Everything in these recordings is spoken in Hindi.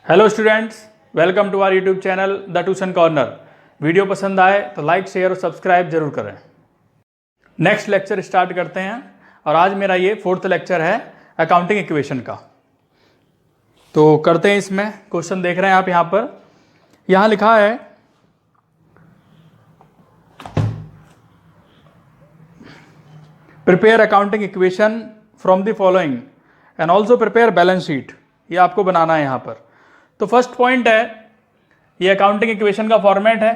Hello students, welcome to our YouTube channel the tuition corner. Video पसंद आए तो लाइक शेयर और सब्सक्राइब जरूर करें। नेक्स्ट लेक्चर स्टार्ट करते हैं और आज मेरा ये 4th लेक्चर है अकाउंटिंग इक्वेशन का। तो करते हैं, इसमें क्वेश्चन देख रहे हैं आप यहाँ पर। यहाँ लिखा है prepare accounting equation from the following and also prepare balance sheet. ये आपको बनाना है यहाँ पर। तो फर्स्ट पॉइंट है, ये अकाउंटिंग इक्वेशन का फॉर्मेट है,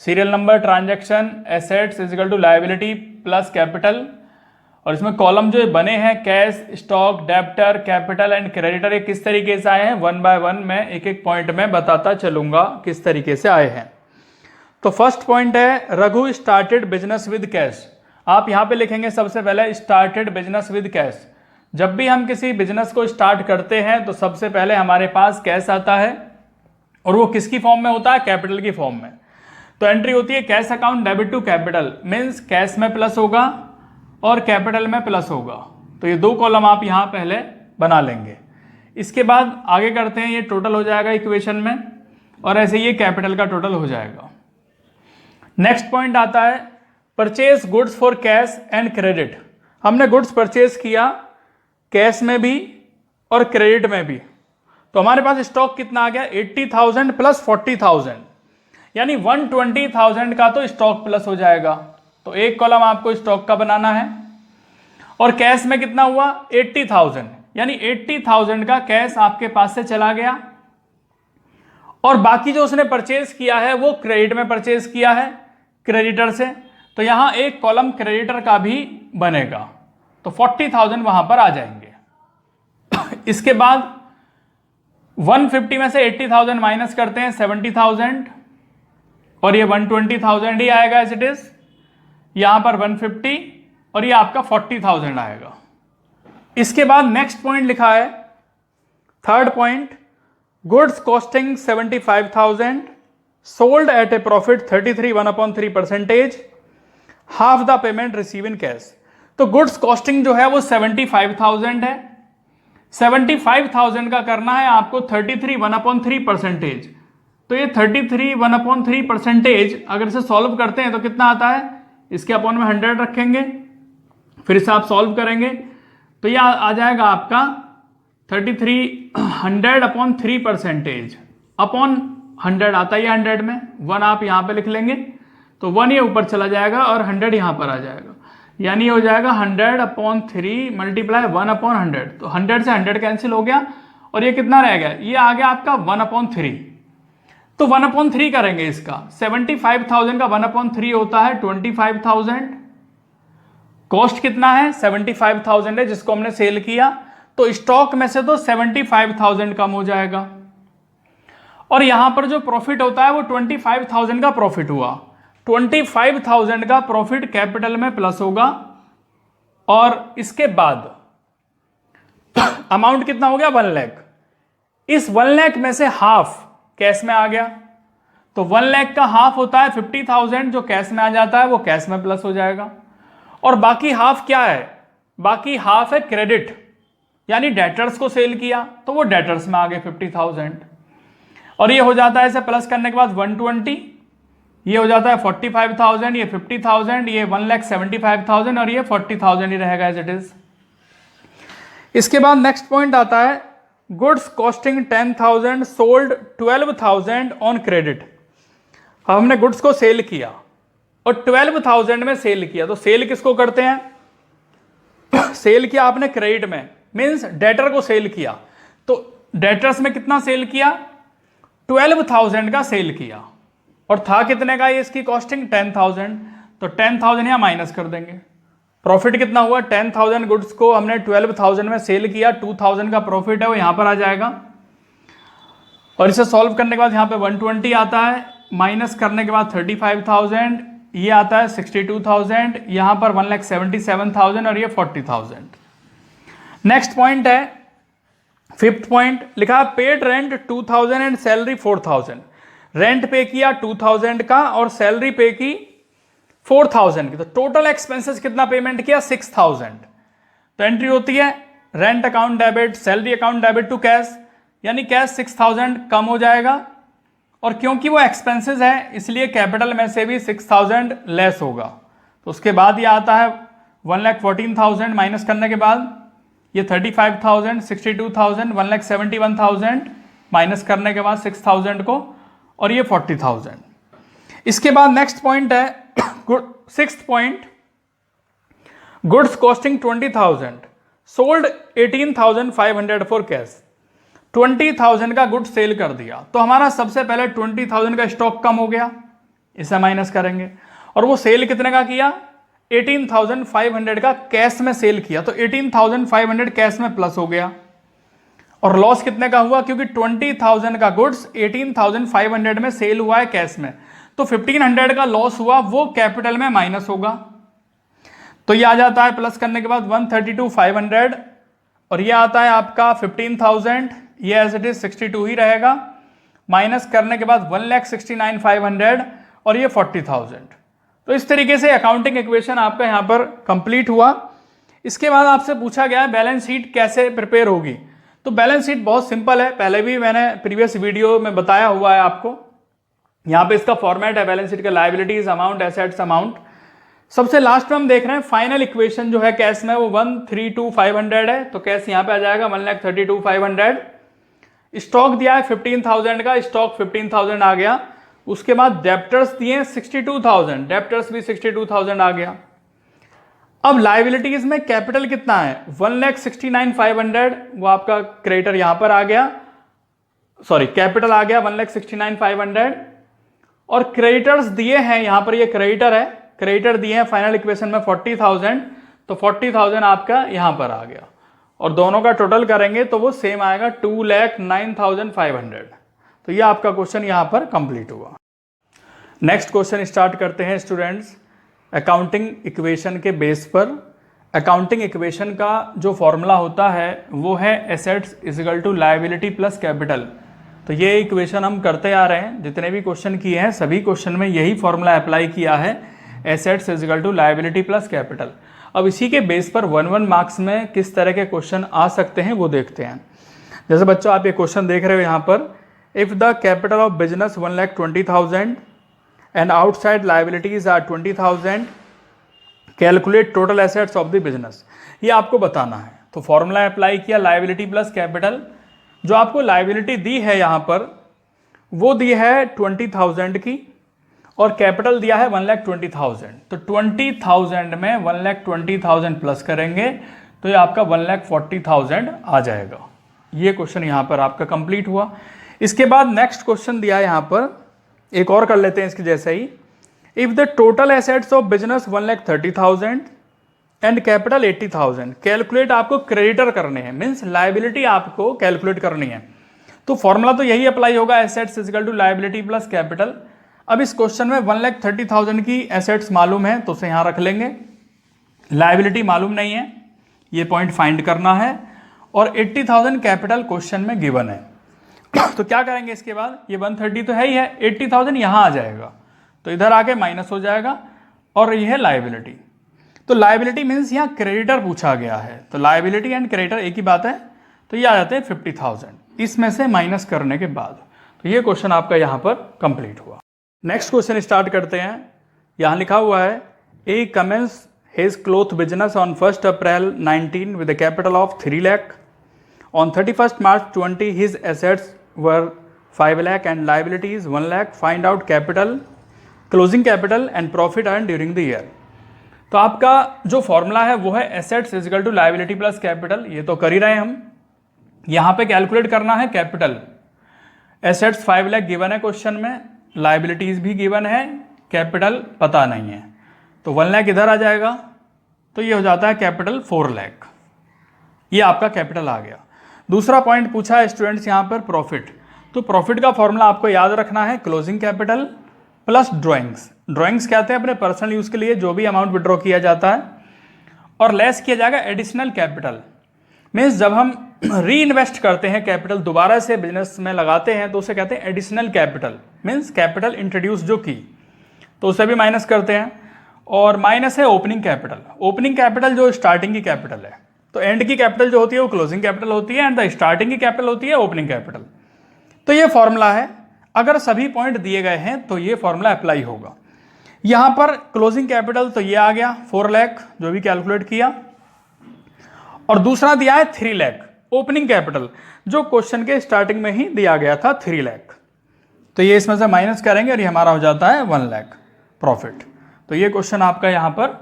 serial number, transaction, assets is equal to liability plus capital. और इसमें कॉलम जो बने हैं cash, stock, debtor, capital and creditor, ये किस तरीके से आए हैं वन बाय वन मैं एक एक पॉइंट में बताता चलूंगा किस तरीके से आए हैं। तो फर्स्ट पॉइंट है Raghu started business with cash. आप यहाँ पे लिखेंगे सबसे पहले स्टार्टेड बिजनेस विद कैश। जब भी हम किसी बिजनेस को स्टार्ट करते हैं तो सबसे पहले हमारे पास कैश आता है, और वो किसकी फॉर्म में होता है? कैपिटल की फॉर्म में। तो एंट्री होती है cash account debit to capital, means cash में प्लस होगा और कैपिटल में प्लस होगा। तो ये दो कॉलम आप यहाँ पहले बना लेंगे। इसके बाद आगे करते हैं, ये टोटल हो जाएगा इक्वेशन में, और ऐसे ये कैपिटल का टोटल हो जाएगा। नेक्स्ट पॉइंट आता है purchase goods for cash and credit. हमने गुड्स परचेज किया कैश में भी और क्रेडिट में भी। तो हमारे पास स्टॉक कितना आ गया? 80,000 प्लस 40,000, यानी 120,000 का तो स्टॉक प्लस हो जाएगा। तो एक कॉलम आपको स्टॉक का बनाना है। और कैश में कितना हुआ? 80,000, यानी 80,000 का कैश आपके पास से चला गया। और बाकी जो उसने परचेज किया है वो क्रेडिट में परचेज किया है क्रेडिटर से, तो यहां एक कॉलम क्रेडिटर का भी बनेगा। तो 40,000 वहां पर आ जाएंगे। इसके बाद 150 में से 80,000 माइनस करते हैं 70,000, और ये 120,000 ही आएगा एज इट इज। यहां पर 150 और ये आपका 40,000 आएगा। इसके बाद नेक्स्ट पॉइंट लिखा है, third point, goods costing 75,000 sold at A profit 33 1/3%, half the payment receive in cash. तो गुड्स कॉस्टिंग जो है वो 75,000 है। 75,000 का करना है आपको 33 1/3%। तो ये 33 1/3% अगर इसे सॉल्व करते हैं तो कितना आता है? इसके अपॉन में 100 रखेंगे, फिर इसे आप सॉल्व करेंगे तो ये आ जाएगा आपका 33 100/3%। अपॉन 100 आता है 100 में, 1 आप यहाँ पे लिख लेंगे तो 1 ये ऊपर चला जाएगा और 100 यहाँ पर आ जाएगा, यानी हो जाएगा 100/3 मल्टीप्लाई 1/100। तो 100 से 100 कैंसिल हो गया और ये कितना रह गया? ये आ गया आपका 1/3। तो 1/3 करेंगे इसका। 75,000 का 1/3 होता है 25,000। कॉस्ट कितना है? 75,000 है जिसको हमने सेल किया। तो स्टॉक में से तो 75,000 कम हो जाएगा। और यहां पर जो प्रॉफिट होता है वो 25,000 का प्रॉफिट हुआ। 25,000 का प्रॉफिट कैपिटल में प्लस होगा। और इसके बाद अमाउंट कितना हो गया? 1 लाख। इस 1 लाख में से हाफ कैश में आ गया। तो 1 लाख का हाफ होता है 50,000, जो कैश में आ जाता है वो कैश में प्लस हो जाएगा। और बाकी हाफ क्या है? बाकी हाफ है क्रेडिट, यानी डेटर्स को सेल किया तो वो डेटर्स में आ गए 50,000। और ये हो जाता है इसे प्लस करने के बाद 120, ये हो जाता है 45,000, ये 50,000, ये 1,75,000 और ये 40,000 ही रहेगा एज इट इज। इसके बाद नेक्स्ट पॉइंट आता है goods costing 10,000 sold 12,000 on credit. हमने गुड्स को सेल किया और 12,000 में सेल किया। तो सेल किसको करते हैं? सेल किया आपने क्रेडिट में, मीन्स डेटर को सेल किया। तो डेटर्स में कितना सेल किया? 12,000 का सेल किया। और था कितने का ये इसकी कॉस्टिंग? 10,000। तो 10,000 यहाँ माइनस कर देंगे। प्रॉफिट कितना हुआ? 10,000 गुड्स को हमने 12,000 में सेल किया, 2,000 का प्रॉफिट है वो यहाँ पर आ जाएगा। और इसे सॉल्व करने के बाद यहाँ पे 120 आता है, माइनस करने के बाद 35,000, ये आता है 62,000, यहाँ पर 1,77,000 और ये 40,000। नेक्स्ट पॉइंट है, फिफ्थ पॉइंट लिखा paid rent 2,000 and salary 4,000। Rent पे किया 2,000 का और सैलरी पे की 4,000 की। तो टोटल एक्सपेंसेस कितना पेमेंट किया? 6,000। तो एंट्री होती है rent account debit, salary account debit to cash, यानी कैश 6000 कम हो जाएगा, और क्योंकि वो एक्सपेंसेस है इसलिए कैपिटल में से भी 6000 लेस होगा। तो उसके बाद ये आता है 1,14,000 माइनस करने के बाद ये 35,000, 62,000, 1,71,000 माइनस करने के बाद 6,000 को, और ये 40,000। इसके बाद नेक्स्ट पॉइंट है sixth point, goods costing 20,000 sold 18,500 for cash. 20,000 का गुड सेल कर दिया, तो हमारा सबसे पहले 20,000 का स्टॉक कम हो गया, इसे माइनस करेंगे, और वो सेल कितने का किया, 18,500 का कैश में सेल किया, तो 18,500 कैश में प्लस हो गया। और लॉस कितने का हुआ, क्योंकि 20,000 का गुड्स 18,500 में सेल हुआ है कैश में, तो 1,500 का लॉस हुआ, वो कैपिटल में माइनस होगा। तो ये आ जाता है प्लस करने के बाद 132,500, और ये आता है आपका 15,000, ये एज इट इज 62 ही रहेगा, माइनस करने के बाद 1,69,500 और ये 40,000। तो इस तरीके से अकाउंटिंग इक्वेशन आपका यहाँ पर कंप्लीट हुआ। इसके बाद आपसे पूछा गया है बैलेंस शीट कैसे प्रिपेयर होगी। तो बैलेंस शीट बहुत सिंपल है, पहले भी मैंने प्रीवियस वीडियो में बताया हुआ है आपको। यहाँ पे इसका फॉर्मेट है बैलेंस शीट का, लायबिलिटीज अमाउंट, एसेट्स अमाउंट। सबसे लास्ट में हम देख रहे हैं फाइनल इक्वेशन जो है कैश में वो 132,500 है, तो कैश यहाँ पे आ जाएगा 1,32,500। स्टॉक दिया है 15,000 का, स्टॉक 15,000 आ गया। उसके बाद डेप्टर्स दिए 62,000, डेप्टर्स भी 62,000 आ गया। अब लायबिलिटीज में कैपिटल कितना है, 1,69,500, वो आपका क्रेडिटर यहां पर आ गया, सॉरी कैपिटल आ गया 1,69,500, और क्रेडिटर्स दिए हैं यहां पर, ये क्रेडिटर है, क्रेडिटर दिए हैं फाइनल इक्वेशन में 40,000, तो 40,000 आपका यहां पर आ गया, और दोनों का टोटल करेंगे तो वो सेम आएगा 2,09,500। तो ये आपका क्वेश्चन यहां पर कंप्लीट हुआ। नेक्स्ट क्वेश्चन स्टार्ट करते हैं स्टूडेंट्स। अकाउंटिंग इक्वेशन के बेस पर अकाउंटिंग इक्वेशन का जो फॉर्मूला होता है वो है assets equal to liability plus capital. तो ये इक्वेशन हम करते आ रहे हैं, जितने भी क्वेश्चन किए हैं सभी क्वेश्चन में यही फॉर्मूला अप्लाई किया है, assets equal to liability plus capital. अब इसी के बेस पर 1 मार्क्स में किस तरह के क्वेश्चन आ सकते हैं वो देखते हैं। जैसे बच्चों आप ये क्वेश्चन देख रहे हो यहाँ पर, if the capital of business 1,20,000 and outside liabilities are 20,000, calculate total assets of the business। ये आपको बताना है। तो फॉर्मूला अप्लाई किया लायबिलिटी प्लस कैपिटल। जो आपको लायबिलिटी दी है यहाँ पर वो दी है 20,000 की, और कैपिटल दिया है 1,20,000। तो 20,000 में 1,20,000 प्लस करेंगे तो ये आपका 1,40,000 आ जाएगा। ये क्वेश्चन यहाँ पर आपका कंप्लीट हुआ। इसके बाद नेक्स्ट क्वेश्चन दिया है यहाँ पर, एक और कर लेते हैं इसके जैसे ही। If the total assets of business 1,30,000 and capital 80,000, calculate आपको क्रेडिटर करने हैं, मीन्स लायबिलिटी आपको कैलकुलेट करनी है। तो फॉर्मूला तो यही अप्लाई होगा, assets equal to liability plus capital. अब इस क्वेश्चन में 1,30,000 की एसेट्स मालूम है तो उसे यहाँ रख लेंगे, लायबिलिटी मालूम नहीं है, ये पॉइंट फाइंड करना है, और 80,000 कैपिटल क्वेश्चन में गिवन है। तो क्या करेंगे इसके बाद, ये 130 तो है ही है, 80,000 यहाँ आ जाएगा, तो इधर आके माइनस हो जाएगा, और ये है लायबिलिटी। तो लायबिलिटी मीन्स यहाँ क्रेडिटर पूछा गया है, तो लायबिलिटी एंड क्रेडिटर एक ही बात है, तो ये आ जाते हैं 50,000 इसमें से माइनस करने के बाद। तो ये क्वेश्चन आपका यहाँ पर कंप्लीट हुआ। नेक्स्ट क्वेश्चन स्टार्ट करते हैं। यहाँ लिखा हुआ है, A commences his cloth business on 1 April 19 with a capital of 3 lakh. On 31st March 20, his assets were 5 lakh and liabilities 1 lakh. Find out capital, closing capital and profit earned during the year. तो आपका जो फॉर्मूला है वो है assets equal to liability plus capital. ये तो कर ही रहे हैं हम। यहाँ पे कैलकुलेट करना है कैपिटल। एसेट्स 5 लाख गिवन है क्वेश्चन में, लायबिलिटीज भी गिवन है, कैपिटल पता नहीं है, तो 1 लाख इधर आ जाएगा, तो ये हो जाता है कैपिटल 4 लाख। ये आपका कैपिटल आ गया। दूसरा पॉइंट पूछा है स्टूडेंट्स यहाँ पर प्रॉफिट। तो प्रॉफिट का फॉर्मूला आपको याद रखना है, closing capital plus drawings. Drawings कहते हैं अपने पर्सनल यूज़ के लिए जो भी अमाउंट विड्रॉ किया जाता है, और लेस किया जाएगा एडिशनल कैपिटल। मीन्स जब हम री इन्वेस्ट करते हैं कैपिटल, दोबारा से बिजनेस में लगाते हैं, तो उसे कहते हैं additional capital. Means capital introduce जो की, तो उसे भी माइनस करते हैं। और माइनस है ओपनिंग कैपिटल। ओपनिंग कैपिटल जो स्टार्टिंग की कैपिटल है, तो एंड की कैपिटल जो होती है वो क्लोजिंग कैपिटल होती है एंड द स्टार्टिंग की कैपिटल होती है ओपनिंग कैपिटल। तो ये फॉर्मूला है, अगर सभी पॉइंट दिए गए हैं तो ये फॉर्मूला अप्लाई होगा। यहां पर क्लोजिंग कैपिटल तो ये आ गया 4 लाख जो भी कैलकुलेट किया, और दूसरा दिया है 3 लाख ओपनिंग कैपिटल जो क्वेश्चन के स्टार्टिंग में ही दिया गया था 3 लाख। तो ये इसमें से माइनस करेंगे और ये हमारा हो जाता है 1 लाख प्रॉफिट। तो ये क्वेश्चन आपका यहां पर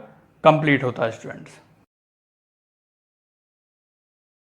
कंप्लीट होता है स्टूडेंट्स।